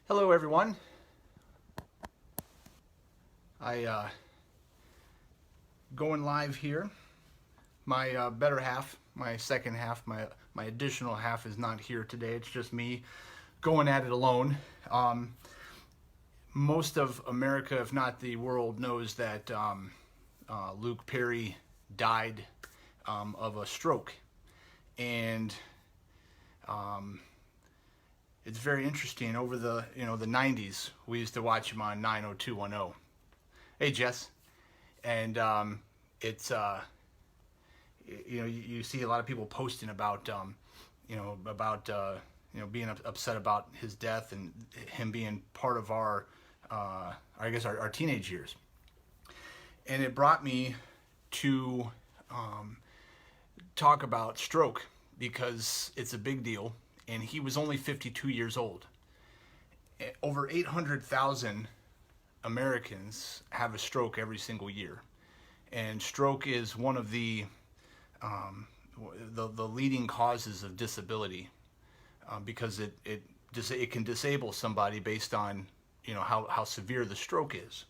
Hello everyone. I going live here. My better half, my second half, my additional half is not here today. It's just me going at it alone. Most of America, if not the world, knows that Luke Perry died of a stroke, and it's very interesting. Over the the 90s, we used to watch him on 90210. Hey Jess, and it's you see a lot of people posting about being upset about his death and him being part of our our teenage years, and it brought me to talk about stroke because it's a big deal. And he was only 52 years old. Over 800,000 Americans have a stroke every single year, and stroke is one of the leading causes of disability because it can disable somebody based on how severe the stroke is.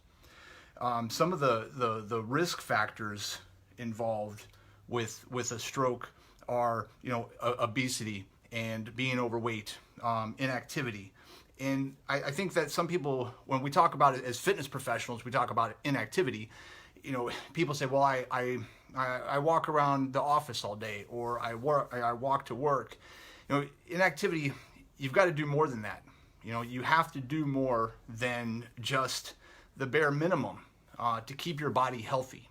Some of the risk factors involved with a stroke are obesity and being overweight, inactivity. And I think that some people, when we talk about it as fitness professionals, we talk about inactivity. People say, well, I walk around the office all day, or I walk to work. Inactivity, you've got to do more than that. You have to do more than just the bare minimum to keep your body healthy.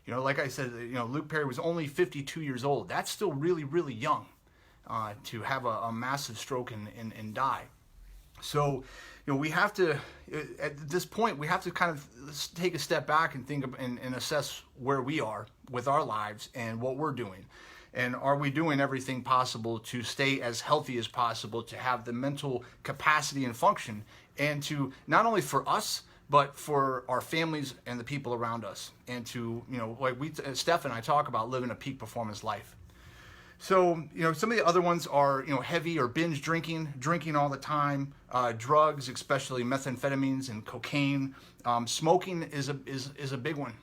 Like I said, Luke Perry was only 52 years old. That's still really, really young. To have a massive stroke and die. So, we have to, at this point, we have to kind of take a step back and think and assess where we are with our lives and what we're doing. And are we doing everything possible to stay as healthy as possible, to have the mental capacity and function, and to not only for us, but for our families and the people around us, and to, like Steph and I talk about living a peak performance life. So, some of the other ones are, heavy or binge drinking all the time, drugs, especially methamphetamines and cocaine. Smoking is a big one.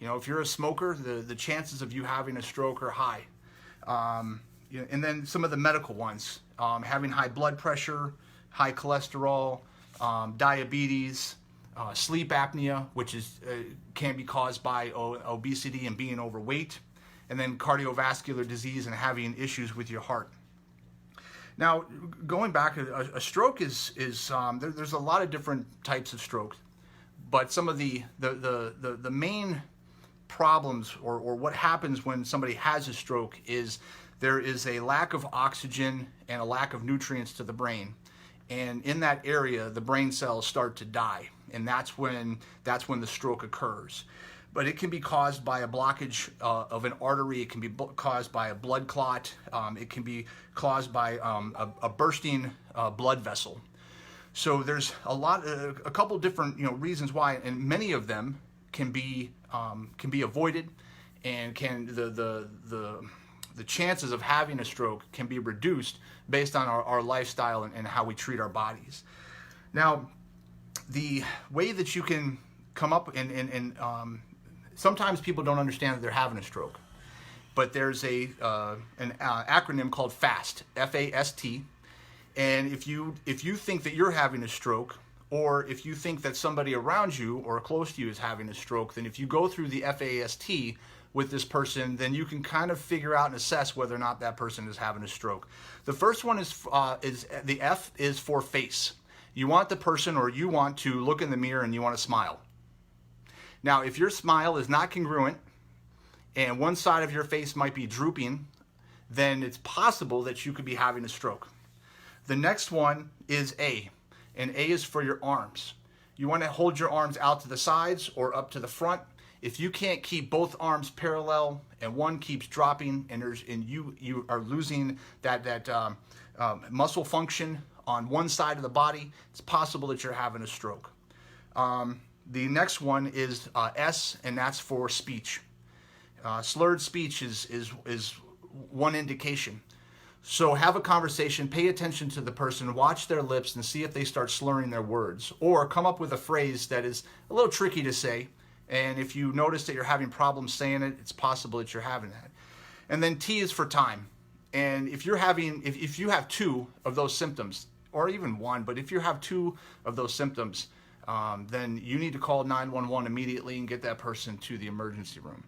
If you're a smoker, the chances of you having a stroke are high. And then some of the medical ones, having high blood pressure, high cholesterol, diabetes, sleep apnea, which can be caused by obesity and being overweight. And then cardiovascular disease and having issues with your heart. Now, going back, a stroke is there's a lot of different types of strokes, but some of the main problems or what happens when somebody has a stroke is there is a lack of oxygen and a lack of nutrients to the brain, and in that area, the brain cells start to die, and that's when the stroke occurs. But it can be caused by a blockage of an artery. It can be caused by a blood clot. It can be caused by a bursting blood vessel. So there's a couple different reasons why, and many of them can be avoided, and the chances of having a stroke can be reduced based on our lifestyle and how we treat our bodies. Now, the way that you can come up and sometimes people don't understand that they're having a stroke, but there's an acronym called FAST, F-A-S-T, and if you think that you're having a stroke, or if you think that somebody around you or close to you is having a stroke, then if you go through the FAST with this person, then you can kind of figure out and assess whether or not that person is having a stroke. The first one is the F is for face. You want the person, or you want to look in the mirror and you want to smile. Now, if your smile is not congruent and one side of your face might be drooping, then it's possible that you could be having a stroke. The next one is A, and A is for your arms. You want to hold your arms out to the sides or up to the front. If you can't keep both arms parallel and one keeps dropping and you are losing that muscle function on one side of the body, it's possible that you're having a stroke. The next one is S, and that's for speech. Slurred speech is one indication. So have a conversation, pay attention to the person, watch their lips and see if they start slurring their words, or come up with a phrase that is a little tricky to say. And if you notice that you're having problems saying it, it's possible that you're having that. And then T is for time. And if you're having, if you have two of those symptoms, or even one, but if you have two of those symptoms, then you need to call 911 immediately and get that person to the emergency room.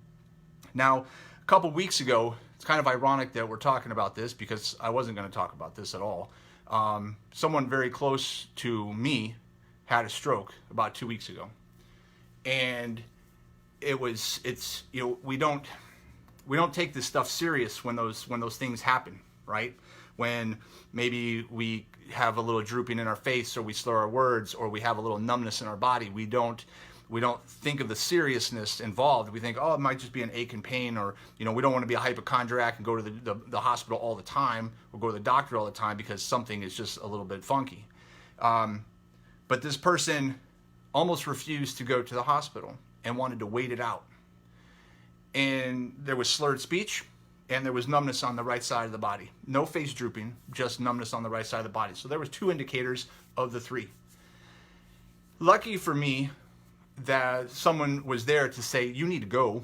Now, a couple weeks ago, it's kind of ironic that we're talking about this because I wasn't going to talk about this at all. Someone very close to me had a stroke about 2 weeks ago, and we don't take this stuff serious when those things happen, right? When maybe we have a little drooping in our face, or we slur our words, or we have a little numbness in our body, we don't think of the seriousness involved. We think, oh, it might just be an ache and pain, or we don't want to be a hypochondriac and go to the hospital all the time, or go to the doctor all the time because something is just a little bit funky. But this person almost refused to go to the hospital and wanted to wait it out. And there was slurred speech, and there was numbness on the right side of the body. No face drooping, just numbness on the right side of the body. So there was 2 indicators of the 3. Lucky for me that someone was there to say, you need to go.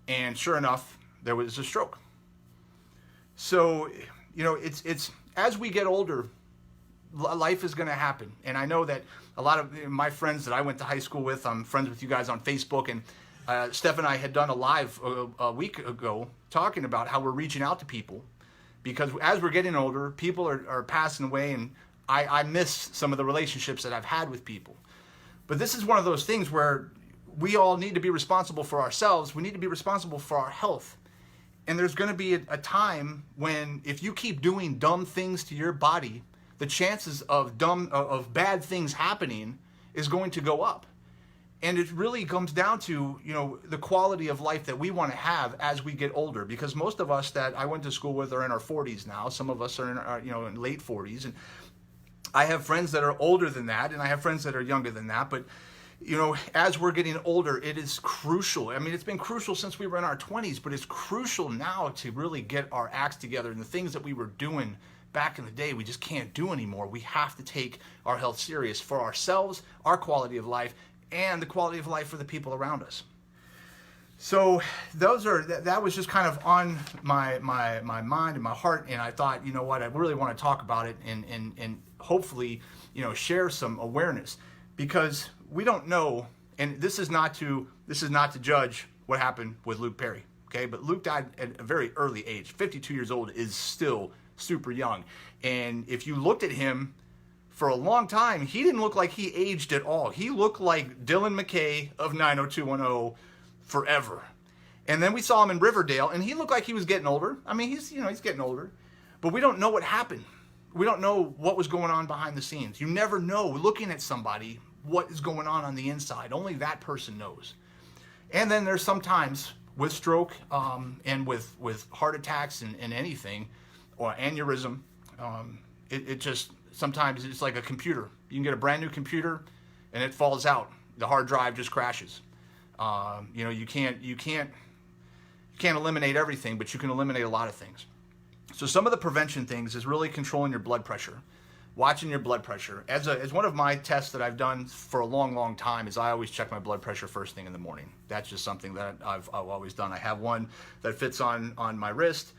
And sure enough, there was a stroke. So, it's as we get older, life is going to happen. And I know that a lot of my friends that I went to high school with, I'm friends with you guys on Facebook, and Steph and I had done a live a week ago talking about how we're reaching out to people, because as we're getting older, people are passing away, and I miss some of the relationships that I've had with people. But this is one of those things where we all need to be responsible for ourselves. We need to be responsible for our health. And there's going to be a time when, if you keep doing dumb things to your body, the chances of bad things happening is going to go up. And it really comes down to, the quality of life that we want to have as we get older. Because most of us that I went to school with are in our 40s now. Some of us are in our, in late 40s. And I have friends that are older than that, and I have friends that are younger than that. But, as we're getting older, it is crucial. I mean, it's been crucial since we were in our 20s, but it's crucial now to really get our acts together. And the things that we were doing back in the day, we just can't do anymore. We have to take our health serious for ourselves, our quality of life, and the quality of life for the people around us. So that was just kind of on my mind and my heart, and I thought, you know what, I really want to talk about it and hopefully, share some awareness, because we don't know, and this is not to judge what happened with Luke Perry, okay? But Luke died at a very early age. 52 years old is still super young, and if you looked at him for a long time, he didn't look like he aged at all. He looked like Dylan McKay of 90210 forever. And then we saw him in Riverdale, and he looked like he was getting older. I mean, he's getting older, but we don't know what happened. We don't know what was going on behind the scenes. You never know, looking at somebody, what is going on the inside. Only that person knows. And then there's sometimes with stroke and with heart attacks and anything, or aneurysm, it just, sometimes it's like a computer. You can get a brand new computer and it falls out. The hard drive just crashes. You can't eliminate everything, but you can eliminate a lot of things. So some of the prevention things is really controlling your blood pressure, watching your blood pressure. As one of my tests that I've done for a long, long time is I always check my blood pressure first thing in the morning. That's just something that I've always done. I have one that fits on my wrist.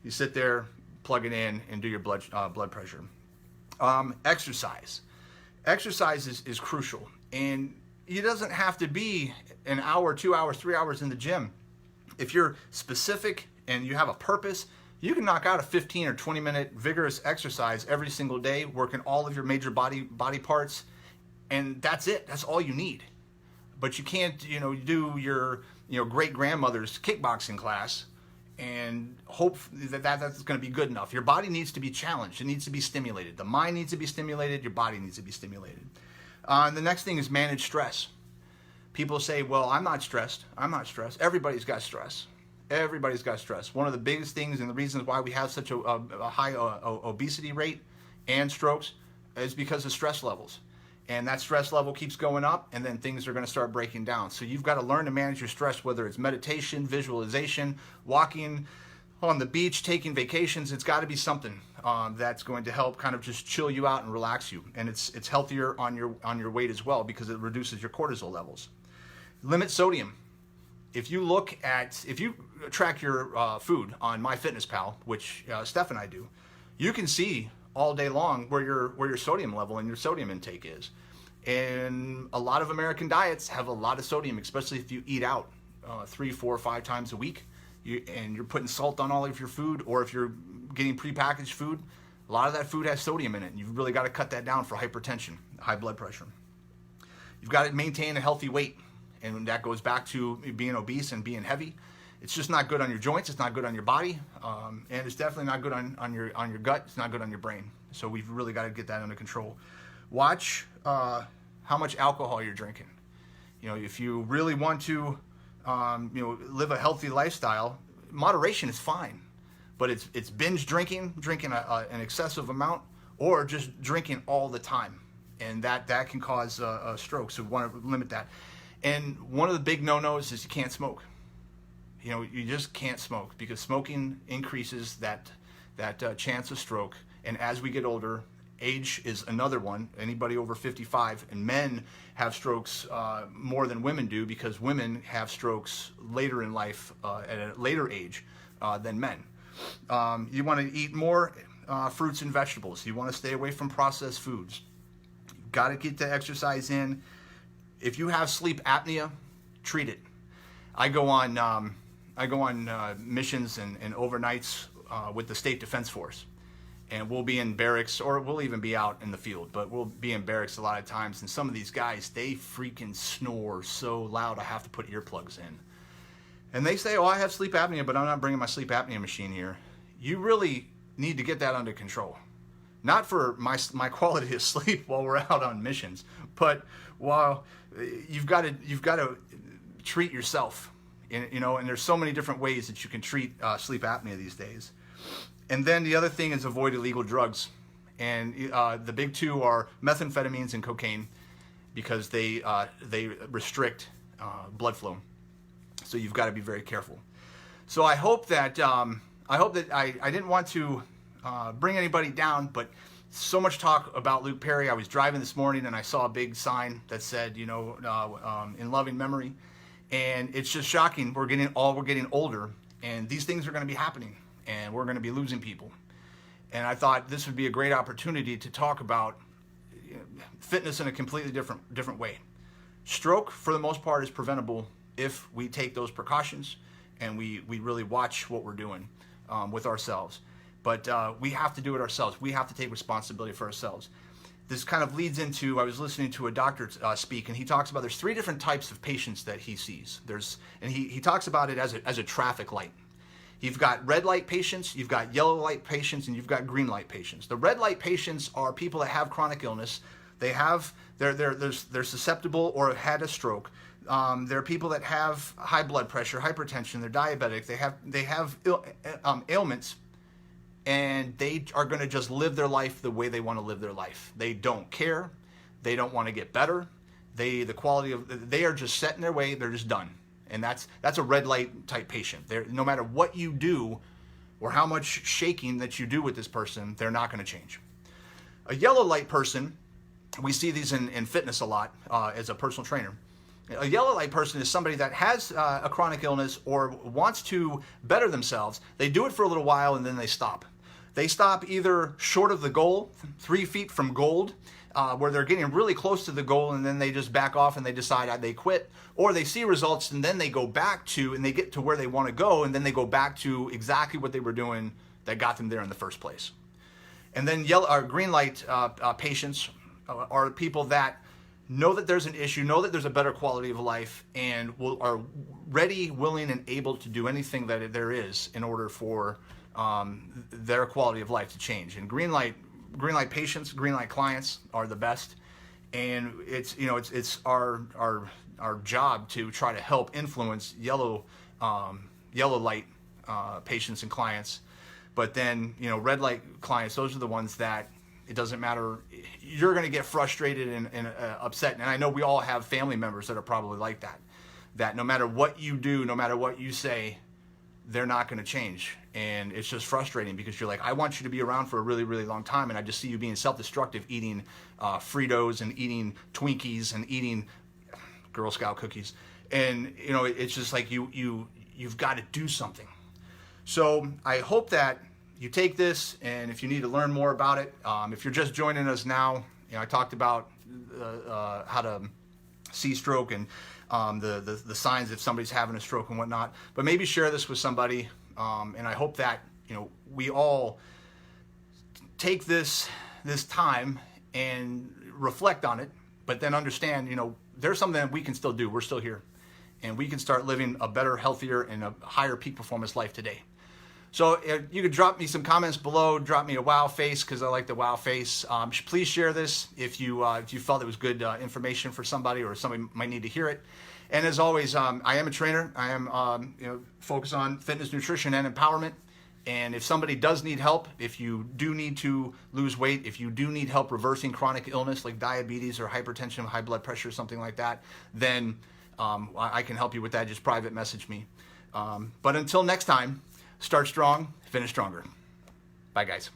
You sit there, plug it in, and do your blood pressure. Exercise. Exercise is crucial, and it doesn't have to be an hour, 2 hours, 3 hours in the gym. If you're specific and you have a purpose, you can knock out a 15 or 20 minute vigorous exercise every single day, working all of your major body parts, and that's it. That's all you need. But you can't, do your, great grandmother's kickboxing class and hope that's going to be good enough. Your body needs to be challenged. It needs to be stimulated. The mind needs to be stimulated. Your body needs to be stimulated. The next thing is manage stress. People say, well, I'm not stressed. I'm not stressed. Everybody's got stress. Everybody's got stress. One of the biggest things and the reasons why we have such a high obesity rate and strokes is because of stress levels. And that stress level keeps going up, and then things are going to start breaking down. So you've got to learn to manage your stress, whether it's meditation, visualization, walking on the beach, taking vacations. It's got to be something that's going to help kind of just chill you out and relax you. And it's healthier on your weight as well because it reduces your cortisol levels. Limit sodium. If you track your food on MyFitnessPal, which Steph and I do, you can see all day long where your sodium level and your sodium intake is. And a lot of American diets have a lot of sodium, especially if you eat out 3, 4, 5 times a week. And you're putting salt on all of your food, or if you're getting prepackaged food, a lot of that food has sodium in it. And you've really got to cut that down for hypertension, high blood pressure. You've got to maintain a healthy weight, and that goes back to being obese and being heavy. It's just not good on your joints. It's not good on your body, and it's definitely not good on your gut. It's not good on your brain. So we've really got to get that under control. Watch how much alcohol you're drinking. If you really want to live a healthy lifestyle, moderation is fine, but it's binge drinking an excessive amount, or just drinking all the time, and that can cause a stroke. So we want to limit that. And one of the big no-nos is you can't smoke. You just can't smoke, because smoking increases that chance of stroke. And as we get older, age is another one. Anybody over 55, and men have strokes more than women do, because women have strokes later in life at a later age than men. You want to eat more fruits and vegetables. You want to stay away from processed foods. You've got to get the exercise in. If you have sleep apnea, treat it. I go on missions and overnights with the State Defense Force. And we'll be in barracks, or we'll even be out in the field, but we'll be in barracks a lot of times. And some of these guys, they freaking snore so loud I have to put earplugs in. And they say, I have sleep apnea, but I'm not bringing my sleep apnea machine here. You really need to get that under control. Not for my quality of sleep while we're out on missions, but while you've got to treat yourself. And there's so many different ways that you can treat sleep apnea these days. And then the other thing is avoid illegal drugs. And the big two are methamphetamines and cocaine, because they restrict blood flow. So you've got to be very careful. So I hope that I didn't want to bring anybody down, but so much talk about Luke Perry. I was driving this morning and I saw a big sign that said, in loving memory. And it's just shocking. We're getting older, and these things are going to be happening. And we're going to be losing people. And I thought this would be a great opportunity to talk about fitness in a completely different way. Stroke, for the most part, is preventable if we take those precautions and we really watch what we're doing with ourselves. But we have to do it ourselves. We have to take responsibility for ourselves. This kind of leads into, I was listening to a doctor speak, and he talks about there's 3 different types of patients that he sees. He talks about it as a traffic light. You've got red light patients, you've got yellow light patients, and you've got green light patients. The red light patients are people that have chronic illness. They're susceptible or have had a stroke. They're people that have high blood pressure, hypertension. They're diabetic. They have ailments, and they are going to just live their life the way they want to live their life. They don't care. They don't want to get better. They are just set in their way. They're just done. And that's a red light type patient. No matter what you do or how much shaking that you do with this person, they're not going to change. A yellow light person, we see these in fitness a lot as a personal trainer. A yellow light person is somebody that has a chronic illness or wants to better themselves. They do it for a little while and then they stop. They stop either short of the goal, 3 feet from gold, where they're getting really close to the goal, and then they just back off and they decide they quit, or they see results and then they go back to, and they get to where they want to go, and then they go back to exactly what they were doing that got them there in the first place. And then green light patients are people that know that there's an issue, know that there's a better quality of life, and are ready, willing, and able to do anything that there is in order for their quality of life to change. And green light patients, green light clients are the best, and it's our job to try to help influence yellow light patients and clients. But then red light clients, those are the ones that it doesn't matter. You're going to get frustrated and upset. And I know we all have family members that are probably like that. That no matter what you do, no matter what you say, they're not going to change. And it's just frustrating because you're like, I want you to be around for a really, really long time. And I just see you being self-destructive, eating Fritos and eating Twinkies and eating Girl Scout cookies. And, you know, it's just like you've got to do something. So I hope that you take this, and if you need to learn more about it, if you're just joining us now, you know, I talked about how to see stroke and the signs if somebody's having a stroke and whatnot. But maybe share this with somebody, and I hope that, you know, we all take this time and reflect on it, but then understand, you know, there's something that we can still do. We're still here, and we can start living a better, healthier, and a higher peak performance life today. So you could drop me some comments below, drop me a wow face, because I like the wow face. Please share this if you felt it was good information for somebody, or somebody might need to hear it. And as always, I am a trainer. I am focused on fitness, nutrition, and empowerment. And if somebody does need help, if you do need to lose weight, if you do need help reversing chronic illness like diabetes or hypertension, high blood pressure, something like that, then I can help you with that. Just private message me. But until next time, start strong, finish stronger. Bye, guys.